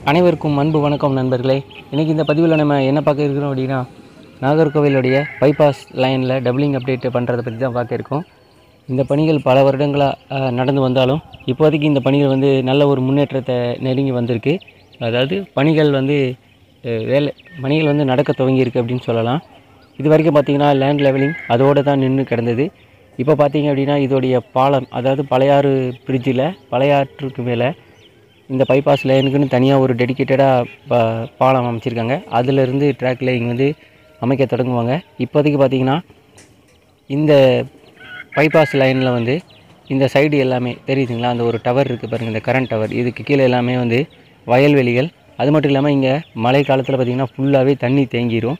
அனைவருக்கும் அன்பு வணக்கம் நண்பர்களே. இன்றைக்கி இந்த பதிவில் நம்ம என்ன பார்க்க இருக்கிறோம் அப்படின்னா, நாகர்கோவிலுடைய பைபாஸ் லைனில் டபுளிங் அப்டேட் பண்ணுறதை பற்றி தான் பார்க்க இருக்கோம். இந்த பணிகள் பல வருடங்களாக நடந்து வந்தாலும் இப்போதைக்கு இந்த பணிகள் வந்து நல்ல ஒரு முன்னேற்றத்தை நெருங்கி வந்திருக்கு. அதாவது பணிகள் வந்து நடக்க துவங்கியிருக்கு அப்படின்னு சொல்லலாம். இது வரைக்கும் பார்த்திங்கன்னா லேண்ட் லெவலிங் அதோடு தான் நின்று கிடந்தது. இப்போ பார்த்திங்க அப்படின்னா இதோடைய பாலம், அதாவது பழையாறு பிரிட்ஜில் பழையாற்றுக்கு மேலே இந்த பைபாஸ் லைனுக்குன்னு தனியாக ஒரு டெடிக்கேட்டடாக பாலம் அமைச்சிருக்காங்க. அதிலிருந்து ட்ராக் லைன் வந்து அமைக்க தொடங்குவாங்க. இப்போதைக்கு பார்த்திங்கன்னா இந்த பைபாஸ் லைனில் வந்து இந்த சைடு எல்லாமே தெரியுதுங்களா, அந்த ஒரு டவர் இருக்குது பாருங்கள், இந்த கரண்ட் டவர். இதுக்கு கீழே எல்லாமே வந்து வயல்வெளிகள். அது மட்டும் இல்லாமல் இங்கே மழை காலத்தில் பார்த்திங்கன்னா ஃபுல்லாகவே தண்ணி தேங்கிடும்.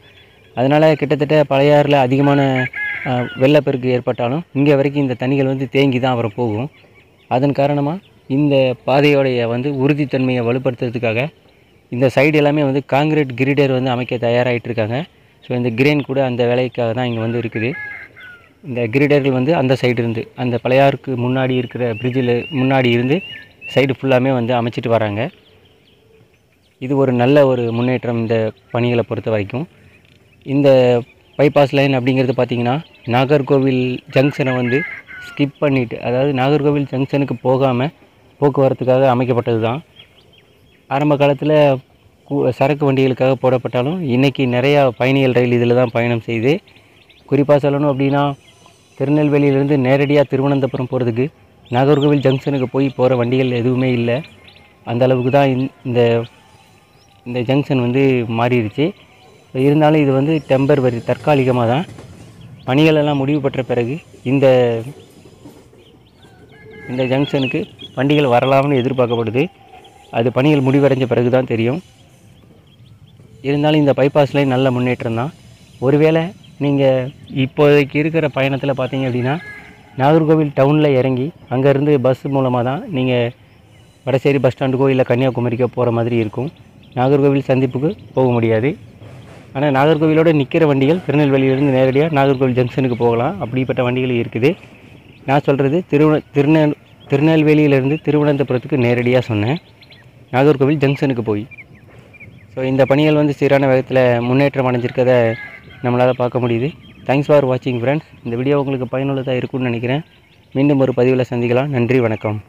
அதனால் கிட்டத்தட்ட பழையாறில் அதிகமான வெள்ளப்பெருக்கு ஏற்பட்டாலும் இங்கே வரைக்கும் இந்த தண்ணிகள் வந்து தேங்கி தான் அப்புறம் போகும். அதன் காரணமாக இந்த பாதையோடைய வந்து உறுதித்தன்மையை வலுப்படுத்துறதுக்காக இந்த சைடு எல்லாமே வந்து காங்கிரீட் கிரிடர் வந்து அமைக்க தயாராகிட்டு இருக்காங்க. ஸோ இந்த கிரேன் கூட அந்த வேலைக்காக தான் இங்கே வந்து இருக்குது. இந்த கிரிடர்கள் வந்து அந்த சைடு இருந்து, அந்த பழையாருக்கு முன்னாடி இருக்கிற பிரிட்ஜில் முன்னாடி இருந்து சைடு ஃபுல்லாமே வந்து அமைச்சிட்டு வராங்க. இது ஒரு நல்ல ஒரு முன்னேற்றம் இந்த பணிகளை பொறுத்த வரைக்கும். இந்த பைபாஸ் லைன் அப்படிங்கிறது பார்த்திங்கன்னா நாகர்கோவில் ஜங்ஷனை வந்து ஸ்கிப் பண்ணிவிட்டு, அதாவது நாகர்கோவில் ஜங்ஷனுக்கு போகாமல் போக்குவரத்துக்காக அமைக்கப்பட்டது தான். ஆரம்ப காலத்தில் சரக்கு வண்டிகளுக்காக போடப்பட்டாலும் இன்றைக்கி நிறையா பயணிகள் ரயில் இதில் தான் பயணம் செய்யுது. குறிப்பாக சொல்லணும் அப்படின்னா திருநெல்வேலியிலேருந்து நேரடியாக திருவனந்தபுரம் போகிறதுக்கு நாகர்கோவில் ஜங்ஷனுக்கு போகிற வண்டிகள் எதுவுமே இல்லை. அந்த அளவுக்கு தான் இந்த இந்த ஜங்ஷன் வந்து மாறிடுச்சு. இருந்தாலும் இது வந்து டெம்பரவரி, தற்காலிகமாக தான். பணிகளெல்லாம் முடிவு பெற்ற பிறகு இந்த ஜங்ஷனுக்கு வண்டிகள் வரலாம்னு எதிர்பார்க்கப்படுது. அது பணிகள் முடிவடைஞ்ச பிறகு தான் தெரியும். இருந்தாலும் இந்த பைபாஸ் லைன் நல்ல முன்னேற்றம் தான். ஒருவேளை நீங்கள் இப்போதைக்கு இருக்கிற பயணத்தில் பார்த்தீங்க அப்படின்னா நாகர்கோவில் டவுனில் இறங்கி அங்கேருந்து பஸ் மூலமாக தான் நீங்கள் வடசேரி பஸ் ஸ்டாண்டுக்கோ இல்லை கன்னியாகுமரிக்கோ போகிற மாதிரி இருக்கும். நாகர்கோவில் சந்திப்புக்கு போக முடியாது. ஆனால் நாகர்கோவிலோடு நிற்கிற வண்டிகள் திருநெல்வேலியிலேருந்து நேரடியாக நாகர்கோவில் ஜங்ஷனுக்கு போகலாம். அப்படிப்பட்ட வண்டிகள் இருக்குது. நான் சொல்கிறது திருநெல்வேலியிலேருந்து திருவனந்தபுரத்துக்கு நேரடியாக சொன்னேன், நாகர்கோவில் ஜங்ஷனுக்கு போய். ஸோ இந்த பணிகள் வந்து சீரான வேகத்தில் முன்னேற்றம் அடைஞ்சிருக்கதை நம்மளால் பார்க்க முடியுது. தேங்க்ஸ் ஃபார் வாட்சிங் ஃப்ரெண்ட்ஸ். இந்த வீடியோ உங்களுக்கு பயனுள்ளதாக இருக்கும்னு நினைக்கிறேன். மீண்டும் ஒரு பதிவில் சந்திக்கலாம். நன்றி, வணக்கம்.